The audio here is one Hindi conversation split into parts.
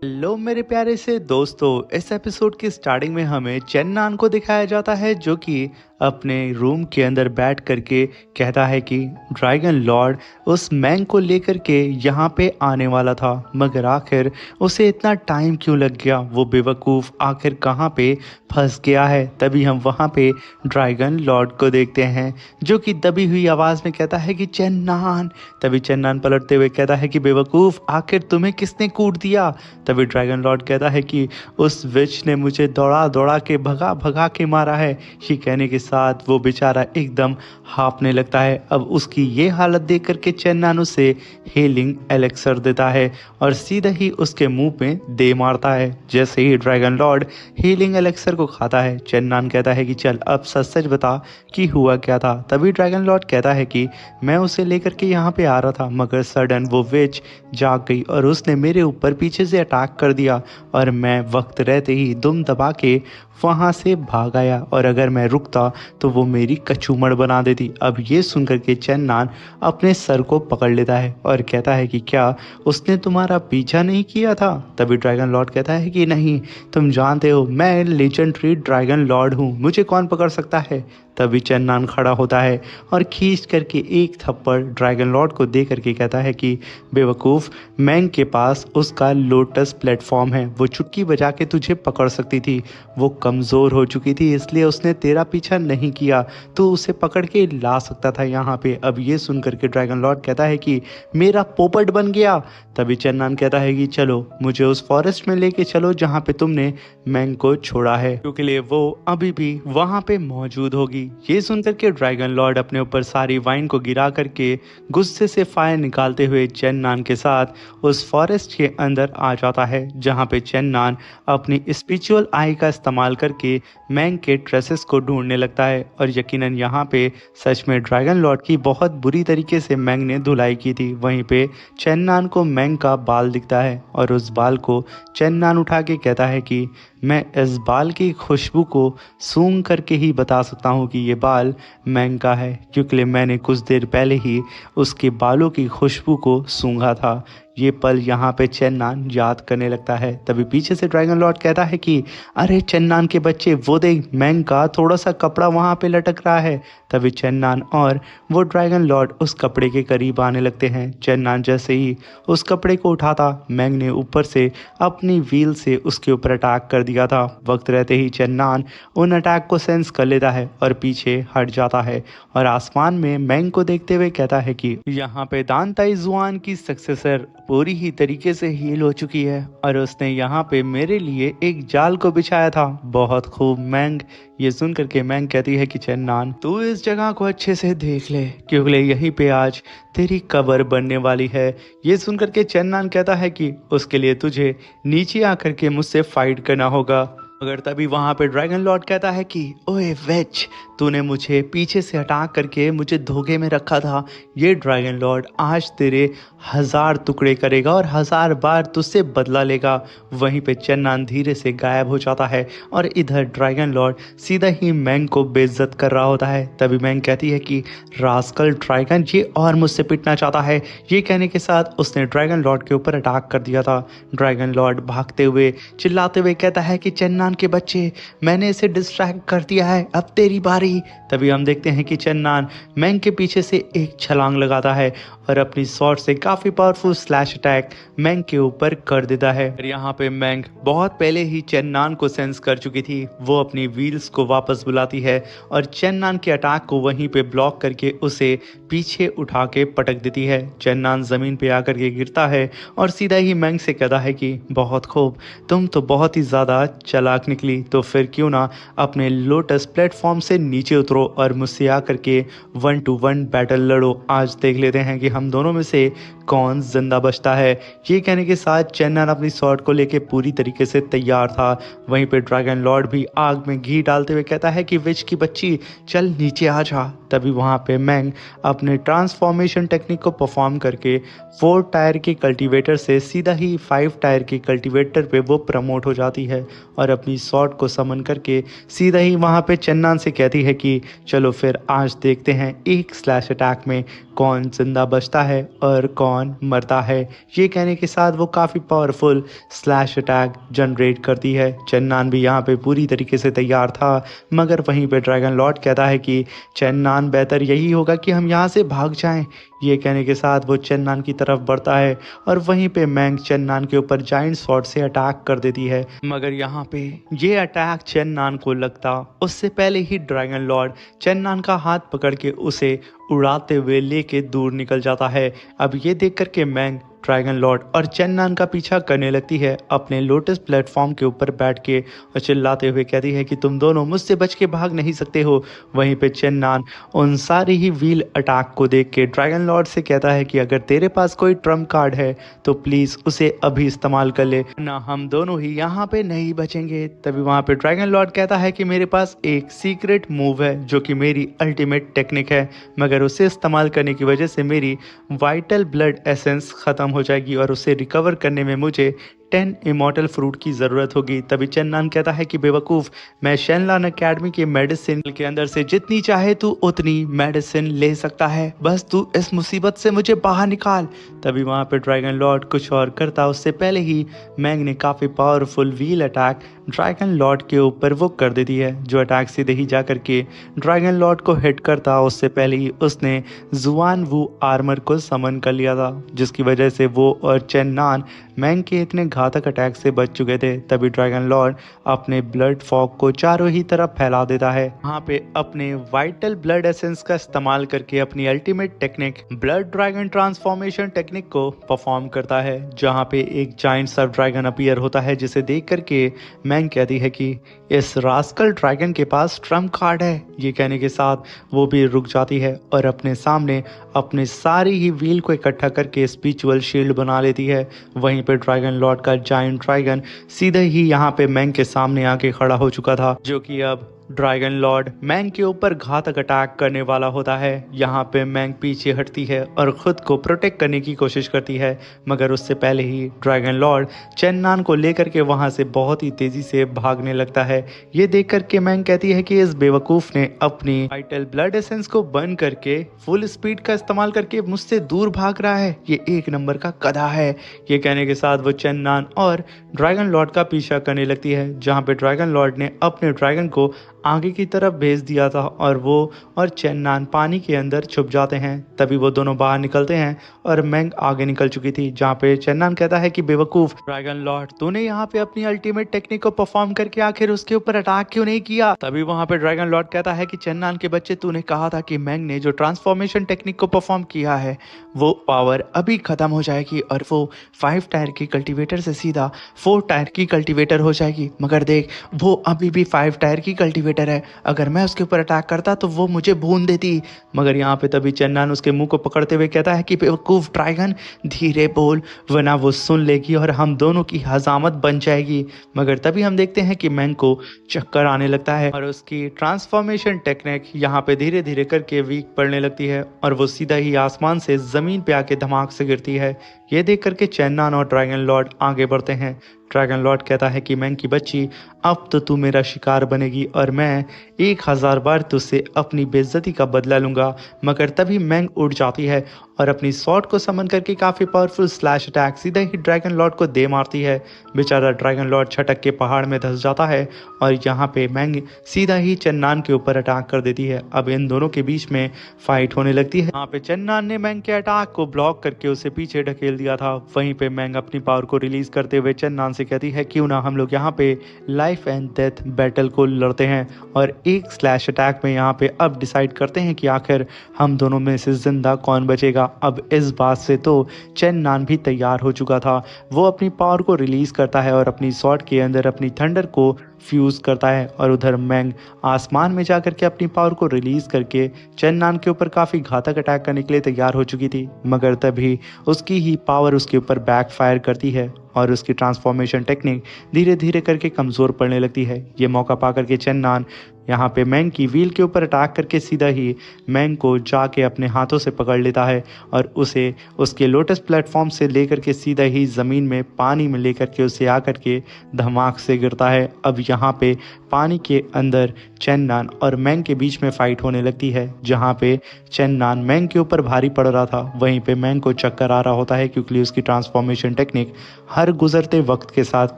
हेलो मेरे प्यारे से दोस्तों। इस एपिसोड की स्टार्टिंग में हमें चेन्नान को दिखाया जाता है जो कि अपने रूम के अंदर बैठ करके कहता है कि ड्रैगन लॉर्ड उस मैंग को लेकर के यहाँ पे आने वाला था, मगर आखिर उसे इतना टाइम क्यों लग गया, वो बेवकूफ़ आखिर कहाँ पे फंस गया है। तभी हम वहाँ पे ड्रैगन लॉर्ड को देखते हैं जो कि दबी हुई आवाज़ में कहता है कि चेन्नान। तभी चेन्नान पलटते हुए कहता है कि बेवकूफ़ आखिर तुम्हें किसने कूट दिया। तभी ड्रैगन लॉर्ड कहता है कि उस विच ने मुझे दौड़ा दौड़ा के भगा भगा के मारा है। ये कहने के साथ वो बेचारा एकदम हाँफने लगता है। अब उसकी ये हालत देख करके चेन्नान उसे हीलिंग एलेक्सर देता है और सीधा ही उसके मुंह में दे मारता है। जैसे ही ड्रैगन लॉर्ड हीलिंग एलेक्सर को खाता है, चेन्नान कहता है कि चल अब सच सच बता कि हुआ क्या था। तभी ड्रैगन लॉर्ड कहता है कि मैं उसे लेकर के यहाँ पे आ रहा था, मगर सडन वो विच जाग गई और उसने मेरे ऊपर पीछे से अटैक कर दिया और मैं वक्त रहते ही दुम दबा के वहाँ से भाग आया, और अगर मैं रुकता तो वो मेरी कचूमड़ बना देती। अब ये सुनकर के चेन्नान अपने सर को पकड़ लेता है और कहता है कि क्या उसने तुम्हारा पीछा नहीं किया था। तभी ड्रैगन लॉर्ड कहता है कि नहीं, तुम जानते हो मैं लेजेंडरी ड्रैगन लॉर्ड हूँ, मुझे कौन पकड़ सकता है। तभी चेन्नान खड़ा होता है और खींच करके एक थप्पड़ ड्रैगन लॉर्ड को दे करके कहता है कि बेवकूफ़, मैंग के पास उसका लोटस प्लेटफॉर्म है, वो चुटकी बजा के तुझे पकड़ सकती थी, वो कमज़ोर हो चुकी थी इसलिए उसने तेरा पीछा नहीं किया, तो उसे पकड़ के ला सकता था यहाँ पे। अब ये सुन करके ड्रैगन लॉर्ड कहता है कि मेरा पोपट बन गया। तभी चेन्नान कहता है कि चलो मुझे उस फॉरेस्ट में लेके चलो जहाँ पे तुमने मैंग को छोड़ा है, क्योंकि लिए वो अभी भी वहाँ पे मौजूद होगी। ये सुनकर के ड्रैगन लॉर्ड अपने ऊपर सारी वाइन को गिरा करके गुस्से से फायर निकालते हुए चेन्नान के साथ उस फॉरेस्ट के अंदर आ जाता है, जहाँ पे चेन्नान अपनी स्पिरिचुअल आई का इस्तेमाल करके मैंग के ट्रेसेस को ढूंढने लगता है। और यकीनन यहाँ पे सच में ड्रैगन लॉर्ड की बहुत बुरी तरीके से मैंग ने धुलाई की थी। वहीं पे चेन्नान को मैंग का बाल दिखता है और उस बाल को चेन्नान उठा के कहता है कि मैं इस बाल की खुशबू को सूंघ करके ही बता सकता हूँ कि ये बाल मैंग का है, क्योंकि मैंने कुछ देर पहले ही उसके बालों की खुशबू को सूंघा था। ये पल यहाँ पे चेन्नान याद करने लगता है। तभी पीछे से ड्रैगन लॉर्ड कहता है कि अरे चेन्नान के बच्चे, वो देख मैंग का थोड़ा सा कपड़ा वहाँ पे लटक रहा है। तभी चेन्नान और वो ड्रैगन लॉर्ड उस कपड़े के करीब आने लगते हैं। चेन्नान जैसे ही उस कपड़े को उठाता, मैंग ने ऊपर से अपनी व्हील से उसके ऊपर अटैक कर दिया था। वक्त रहते ही चेन्नान उन अटैक को सेंस कर लेता है और पीछे हट जाता है और आसमान में मैंग को देखते हुए कहता है कि यहाँ पे दान ताई जुआन की सक्सेसर पूरी ही तरीके से हील हो चुकी है और उसने यहाँ पे मेरे लिए एक जाल को बिछाया था। बहुत खूब मैंग। ये सुन करके मैंग कहती है कि चेन्नान, तू इस जगह को अच्छे से देख ले, क्योंकि यहीं पे आज तेरी कब्र बनने वाली है। ये सुन करके चेन्नान कहता है कि उसके लिए तुझे नीचे आकर के मुझसे फाइट करना होगा। मगर तभी वहां पे ड्रैगन लॉर्ड कहता है कि ओए वेच, तूने मुझे पीछे से अटैक करके मुझे धोखे में रखा था। ये ड्रैगन लॉर्ड आज तेरे 1000 टुकड़े करेगा और 1000 बार तुझसे बदला लेगा। वहीं पे चेन्नान धीरे से गायब हो जाता है और इधर ड्रैगन लॉर्ड सीधा ही मैंग को बेइज्जत कर रहा होता है। तभी मैंग कहती है कि रास्कल ड्रैगन, ये और मुझसे पिटना चाहता है। ये कहने के साथ उसने ड्रैगन लॉर्ड के ऊपर अटैक कर दिया था। ड्रैगन लॉर्ड भागते हुए चिल्लाते हुए कहता है कि चेन्नान के बच्चे, मैंने इसे डिस्ट्रैक्ट कर दिया है, अब तेरी बारी। तभी हम देखते हैं कि चेन्नान मैंग के पीछे से एक छलांग लगाता है और अपनी शॉट से काफी पावरफुल स्लैश अटैक मैंग के ऊपर कर देता है। और यहाँ पे मैंग बहुत पहले ही चेन्नान को सेंस कर चुकी थी। वो अपनी व्हील्स को वापस बुलाती है और चेन्नान के अटैक को वहीं पे ब्लॉक करके उसे पीछे उठा के पटक देती है। चेन्नान जमीन पे आकर के गिरता है और सीधा ही मैंग से कहता है कि बहुत खूब, तुम तो बहुत ही ज्यादा चालाक निकली, तो फिर क्यों ना अपने लोटस प्लेटफॉर्म से नीचे उतरो और मुझसे आकर के 1 to 1 बैटल लड़ो। आज देख लेते हैं कि हम दोनों में से कौन जिंदा बचता है। ये कहने के साथ चेन्नान अपनी शॉट को लेके पूरी तरीके से तैयार था। वहीं पे ड्रैगन लॉर्ड भी आग में घी डालते हुए कहता है कि विच की बच्ची, चल नीचे आ जा। तभी वहाँ पे मैंग अपने ट्रांसफॉर्मेशन टेक्निक को परफॉर्म करके 4 टायर के कल्टीवेटर से सीधा ही 5 टायर के कल्टीवेटर पे वो प्रमोट हो जाती है और अपनी शॉट को समन करके सीधा ही वहाँ पे चन्नान से कहती है कि चलो फिर आज देखते हैं एक स्लैश अटैक में कौन जिंदा बचता है और कौन मरता है। ये कहने के साथ वो काफ़ी पावरफुल स्लैश अटैक जनरेट करती है। चन्नान भी यहाँ पे पूरी तरीके से तैयार था, मगर वहीं पे ड्रैगन लॉर्ड कहता है कि चन्नान बेहतर यही होगा कि हम यहाँ से भाग जाएं। ये कहने के साथ वो चन्नान की तरफ बढ़ता है और वहीं पे मैंग चन्नान के ऊपर जाइंट स्वॉर्ड से अटैक कर देती है, मगर यहाँ पे ये अटैक चन्नान को लगता उससे पहले ही ड्रैगन लॉर्ड चन्नान का हाथ पकड़ के उसे उड़ाते हुए लेके दूर निकल जाता है। अब ये देख कर के मैंग ड्रैगन लॉर्ड और चन्नान का पीछा करने लगती है अपने लोटस प्लेटफॉर्म के ऊपर बैठ के और चिल्लाते हुए कहती है कि तुम दोनों मुझसे बच के भाग नहीं सकते हो। वहीं पे चन्नान उन सारी ही व्हील अटैक को देख के ड्रैगन लॉर्ड से कहता है कि अगर तेरे पास कोई ट्रम्प कार्ड है तो प्लीज़ उसे अभी इस्तेमाल कर ले, ना हम दोनों ही यहाँ पे नहीं बचेंगे। तभी वहाँ पे ड्रैगन लॉर्ड कहता है कि मेरे पास एक सीक्रेट मूव है जो कि मेरी अल्टीमेट टेक्निक है, मगर उसे इस्तेमाल करने की वजह से मेरी वाइटल ब्लड एसेंस ख़त्म हो जाएगी और उसे रिकवर करने में मुझे 10 इमॉर्टल फ्रूट की ज़रूरत होगी। तभी चन्नान कहता है कि बेवकूफ़, मैं शेनलान एकेडमी के मेडिसिन के अंदर से जितनी चाहे तू उतनी मेडिसिन ले सकता है, बस तू इस मुसीबत से मुझे बाहर निकाल। तभी वहाँ पे ड्रैगन लॉर्ड कुछ और करता उससे पहले ही मैंग ने काफ़ी powerful wheel attack dragon Lord के ऊपर वो कर देती है, जो अटैक सीधे ही जा करके ड्रैगन लॉर्ड को हिट करता उससे पहले ही उसने जुआन वू आर्मर को समन कर लिया था, जिसकी वजह से वो और चन्नान मैंग के इतने घातक अटैक से बच चुके थे। तभी ड्रैगन लॉर्ड अपने ब्लड फॉग को चारों ही तरफ फैला देता है। वहाँ पे अपने वाइटल ब्लड एसेंस का इस्तेमाल करके अपनी ultimate technique blood dragon transformation technique को परफॉर्म करता है, जहाँ पे एक जाइंट सा ड्रैगन अपीयर होता है, जिसे देख करके मैंग कहती है कि इस रास्कल ड्रैगन के पास ट्रम्प कार्ड है। ये कहने के साथ वो भी रुक जाती है और अपने सामने अपने सारी ही व्हील को इकट्ठा करके स्पिरिचुअल शील्ड बना लेती है। वहीं पे ड्रैगन लॉर्ड का जायंट ड्रैगन सीधे ही यहाँ पे मैंग के सामने आके खड़ा हो चुका था, जो कि अब ड्रैगन लॉर्ड मैंग के ऊपर घातक अटैक करने वाला होता है। यहाँ पे मैंग पीछे हटती है और खुद को प्रोटेक्ट करने की कोशिश करती है, मगर उससे पहले ही ड्रैगन लॉर्ड चन्नान को लेकर के वहाँ से बहुत ही तेजी से भागने लगता है। ये देख करके मैंग कहती है कि इस बेवकूफ़ ने अपनी वाइटल ब्लड एसेंस को बर्न करके फुल स्पीड का इस्तेमाल करके मुझसे दूर भाग रहा है, ये एक नंबर का गधा है। ये कहने के साथ वो चन्नान और ड्रैगन लॉर्ड का पीछा करने लगती है, जहाँ पे ड्रैगन लॉर्ड ने अपने ड्रैगन को आगे की तरफ भेज दिया था और वो और चन्नान पानी के अंदर छुप जाते हैं। तभी वो दोनों बाहर निकलते हैं और मैंग आगे निकल चुकी थी, जहाँ पे चन्नान कहता है कि बेवकूफ़ ड्रैगन लॉर्ड, तूने यहाँ पे अपनी अल्टीमेट टेक्निक को परफॉर्म करके आखिर उसके ऊपर अटैक क्यों नहीं किया। तभी वहाँ पे ड्रैगन लॉर्ड कहता है कि चन्नान के बच्चे, तूने कहा था कि मैंग ने जो ट्रांसफॉर्मेशन टेक्निक को परफॉर्म किया है वो पावर अभी खत्म हो जाएगी और वो 5 टायर की कल्टीवेटर से सीधा 4 टायर की कल्टीवेटर हो जाएगी, मगर देख वो अभी भी 5 टायर की कल्टीवेटर है, अगर मैं उसके ऊपर अटैक करता तो वो मुझे भून देती। मगर यहाँ पे तभी चन्नान उसके मुंह को पकड़ते हुए कहता है कि बेवकूफ़ ड्रैगन, धीरे बोल वरना वो सुन लेगी और हम दोनों की हजामत बन जाएगी। मगर तभी हम देखते हैं कि मैंग को चक्कर आने लगता है और उसकी ट्रांसफॉर्मेशन टेक्निक यहाँ पे धीरे धीरे करके वीक पड़ने लगती है और वो सीधा ही आसमान से ज़मीन पे आके धमाक से गिरती है। ये देख करके चन्नान और ड्रैगन लॉर्ड आगे बढ़ते हैं। ड्रैगन लॉर्ड कहता है कि मैंग की बच्ची, अब तो तू मेरा शिकार बनेगी और मैं 1000 बार तुझसे अपनी बेइज्जती का बदला लूंगा। मगर तभी मैंग उड़ जाती है और अपनी स्वॉर्ड को समन करके काफ़ी पावरफुल स्लैश अटैक सीधा ही ड्रैगन लॉर्ड को दे मारती है। बेचारा ड्रैगन लॉर्ड छटक के पहाड़ में धंस जाता है और यहाँ पे मैंग सीधा ही चन्नान के ऊपर अटैक कर देती है। अब इन दोनों के बीच में फाइट होने लगती है। यहाँ पे चन्नान ने मैंग के अटैक को ब्लॉक करके उसे पीछे ढकेल दिया था। वहीं पे मैंग अपनी पावर को रिलीज करते हुए चन्नान से कहती है, क्यों ना हम लोग यहाँ पे लाइफ एंड डेथ बैटल को लड़ते हैं और एक स्लैश अटैक में यहाँ पे अब डिसाइड करते हैं कि आखिर हम दोनों में से जिंदा कौन बचेगा। अब इस बात से तो चन्नान भी तैयार हो चुका था। वो अपनी पावर को रिलीज करता है और अपनी स्वॉर्ड के अंदर अपनी थंडर को फ्यूज़ करता है और उधर मैंग आसमान में जाकर के अपनी पावर को रिलीज़ करके चन्नान के ऊपर काफ़ी घातक अटैक करने के लिए तैयार हो चुकी थी। मगर तभी उसकी ही पावर उसके ऊपर बैकफायर करती है और उसकी ट्रांसफॉर्मेशन टेक्निक धीरे धीरे करके कमज़ोर पड़ने लगती है। ये मौका पाकर के चन्नान यहाँ पे मैंग की व्हील के ऊपर अटैक करके सीधा ही मैंग को जाके अपने हाथों से पकड़ लेता है और उसे उसके लोटस प्लेटफॉर्म से लेकर के सीधा ही ज़मीन में पानी में लेकर के उसे आकर के धमाक से गिरता है। अब यहाँ पे पानी के अंदर चेन्नन और मैंग के बीच में फाइट होने लगती है, जहाँ पे चेन्नन मैंग के ऊपर भारी पड़ रहा था, वहीं पे मैंग को चक्कर आ रहा होता है क्योंकि उसकी ट्रांसफॉर्मेशन टेक्निक हर गुजरते वक्त के साथ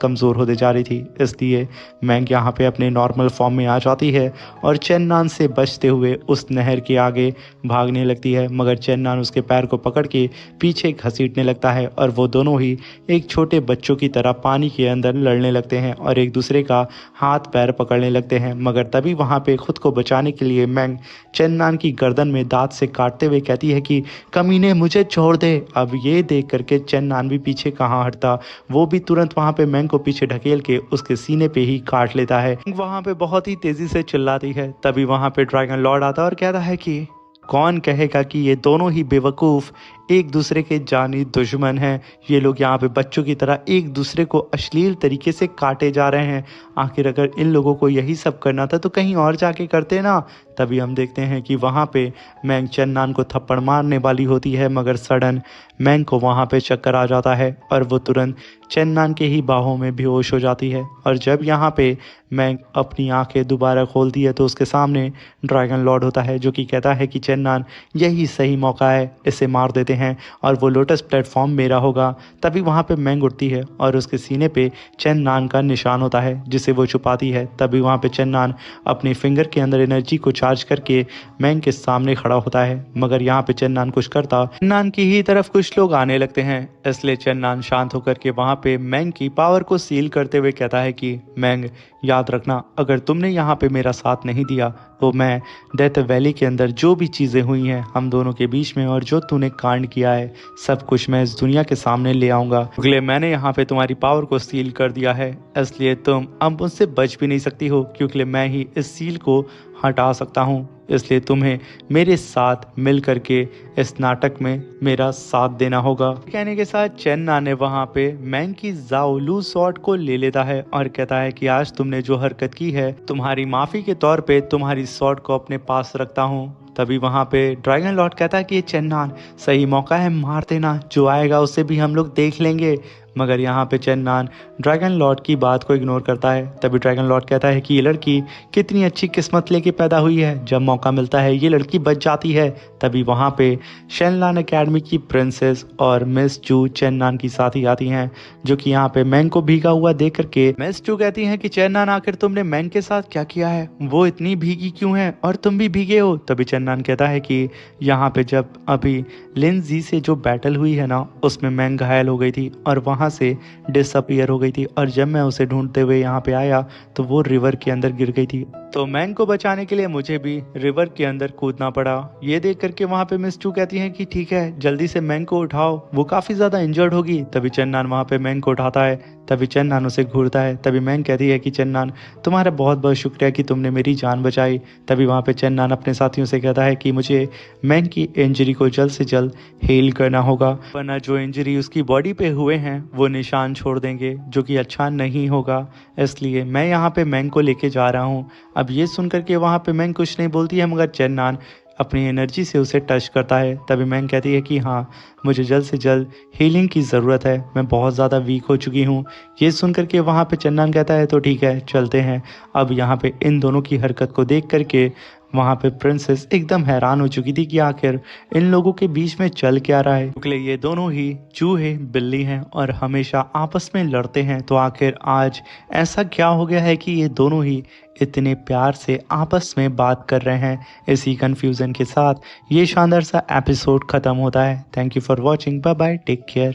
कमज़ोर होते जा रही थी। इसलिए मैंग यहाँ पे अपने नॉर्मल फॉर्म में आ जाती है और चेन्नन से बचते हुए उस नहर के आगे भागने लगती है, मगर चेन्नन उसके पैर को पकड़ के पीछे घसीटने लगता है और वो दोनों ही एक छोटे बच्चों की तरह पानी के अंदर लड़ने लगते हैं और एक दूसरे का हाथ पैर पकड़ने लगते हैं। मगर तभी वहाँ पे खुद को बचाने के लिए मैंग चेन्नन की गर्दन में दांत से काटते हुए कहती है कि कमीने मुझे छोड़ दे। अब ये देख करके चेन्नन भी पीछे कहाँ हटता, वो भी तुरंत वहाँ पे मैंग को पीछे ढकेल के उसके सीने पे ही काट लेता है। वहाँ पे बहुत ही तेजी से चिल्लाती है। तभी वहाँ पे ड्रैगन लॉर्ड आता है और कहता है कि कौन कहेगा कि ये दोनों ही बेवकूफ़ एक दूसरे के जानी दुश्मन हैं। ये लोग यहाँ पे बच्चों की तरह एक दूसरे को अश्लील तरीके से काटे जा रहे हैं। आखिर अगर इन लोगों को यही सब करना था तो कहीं और जाके करते ना। तभी हम देखते हैं कि वहाँ पे मैंग चेन्नन को थप्पड़ मारने वाली होती है, मगर सडन मैंग को वहाँ पे चक्कर आ जाता है और वो तुरंत चेन्नन के ही बाहों में बेहोश हो जाती है। और जब यहाँ पे मैंग अपनी आंखें दोबारा खोलती है तो उसके सामने ड्रैगन लॉर्ड होता है, जो कि कहता है कि चेन्नन यही सही मौका है, इसे मार देते हैं और वो लोटस प्लेटफॉर्म मेरा होगा। तभी वहाँ पे मैंग उठती है और उसके सीने पे चेन्नन का निशान होता है जिसे वो छुपाती है। तभी वहाँ पे चेन्नन अपने फिंगर के अंदर एनर्जी को चार्ज करके मैंग के सामने खड़ा होता है, मगर यहाँ पे चेन्नन कुछ करता चेन्नन की ही तरफ कुछ लोग आने लगते हैं। इसलिए चेन्नन शांत होकर के वहाँ पे मैंग की पावर को सील करते हुए कहता है कि मैंग याद रखना, अगर तुमने यहाँ पे मेरा साथ नहीं दिया तो मैं डेथ वैली के अंदर जो भी चीज़ें हुई हैं हम दोनों के बीच में और जो तूने कांड किया है सब कुछ मैं इस दुनिया के सामने ले आऊँगा। अगले मैंने यहाँ पे तुम्हारी पावर को सील कर दिया है, इसलिए तुम अब मुझसे बच भी नहीं सकती हो क्योंकि मैं ही इस सील को हटा सकता हूँ। इसलिए तुम्हें मेरे साथ मिल करके इस नाटक में मेरा साथ देना होगा। कहने के साथ चेन्नन ने वहाँ पे मैंग की ज़ाओ लू सॉर्ड को ले लेता है और कहता है कि आज तुमने जो हरकत की है तुम्हारी माफ़ी के तौर पे तुम्हारी सॉर्ड को अपने पास रखता हूँ। तभी वहाँ पे ड्रैगन लॉर्ड कहता है कि ये चेन्नन सही मौका है, मार देना, जो आएगा उसे भी हम लोग देख लेंगे। मगर यहाँ पे चेन्नन ड्रैगन लॉर्ड की बात को इग्नोर करता है। तभी ड्रैगन लॉर्ड कहता है कि ये लड़की कितनी अच्छी किस्मत लेके पैदा हुई है, जब मौका मिलता है ये लड़की बच जाती है। तभी वहाँ पे शेनलान एकेडमी की प्रिंसेस और मिस चू चेन्नन की साथी आती हैं, जो कि यहाँ पे मैंग को भीगा हुआ देख करके मिस चू कहती हैं कि चेन्नन आखिर तुमने मैंग के साथ क्या किया है, वो इतनी भीगी क्यों है और तुम भी भीगे हो। तभी चेन्नन कहता है कि यहाँ पे जब अभी लिन जी से जो बैटल हुई है ना उसमें मैंग घायल हो गई थी और वहाँ से डिसअपियर हो गई थी, और जब मैं उसे ढूंढते हुए यहाँ पे आया तो वो रिवर के अंदर गिर गई थी, तो मैंग को बचाने के लिए मुझे भी रिवर के अंदर कूदना पड़ा। ये देख करके वहाँ पे मिस चू कहती हैं कि ठीक है जल्दी से मैंग को उठाओ, वो काफ़ी ज़्यादा इंजर्ड होगी। तभी चेन्नन वहाँ पे मैंग को उठाता है। तभी चेन्नन उसे घूरता है। तभी मैंग कहती है कि चेन्नन तुम्हारा बहुत बहुत शुक्रिया कि तुमने मेरी जान बचाई। तभी वहाँ पे चेन्नन अपने साथियों से कहता है कि मुझे मैंग की इंजरी को जल्द से जल्द हील करना होगा, वरना जो इंजरी उसकी बॉडी पे हुए हैं वो निशान छोड़ देंगे, जो कि अच्छा नहीं होगा। इसलिए मैं यहाँ पे मैंग को लेके जा रहा हूँ। अब ये सुन करके वहाँ पे मैंग कुछ नहीं बोलती है, मगर चेन्नन अपनी एनर्जी से उसे टच करता है। तभी मैंग कहती है कि हाँ मुझे जल्द से जल्द हीलिंग की ज़रूरत है, मैं बहुत ज़्यादा वीक हो चुकी हूँ। ये सुन करके वहाँ पे चेन्नन कहता है तो ठीक है चलते हैं। अब यहाँ पे इन दोनों की हरकत को देख करके वहाँ पे प्रिंसेस एकदम हैरान हो चुकी थी कि आखिर इन लोगों के बीच में चल क्या रहा है, क्योंकि ये दोनों ही चूहे बिल्ली हैं और हमेशा आपस में लड़ते हैं। तो आखिर आज ऐसा क्या हो गया है कि ये दोनों ही इतने प्यार से आपस में बात कर रहे हैं। इसी कंफ्यूजन के साथ ये शानदार सा एपिसोड खत्म होता है। Thank you for watching, bye bye, take care.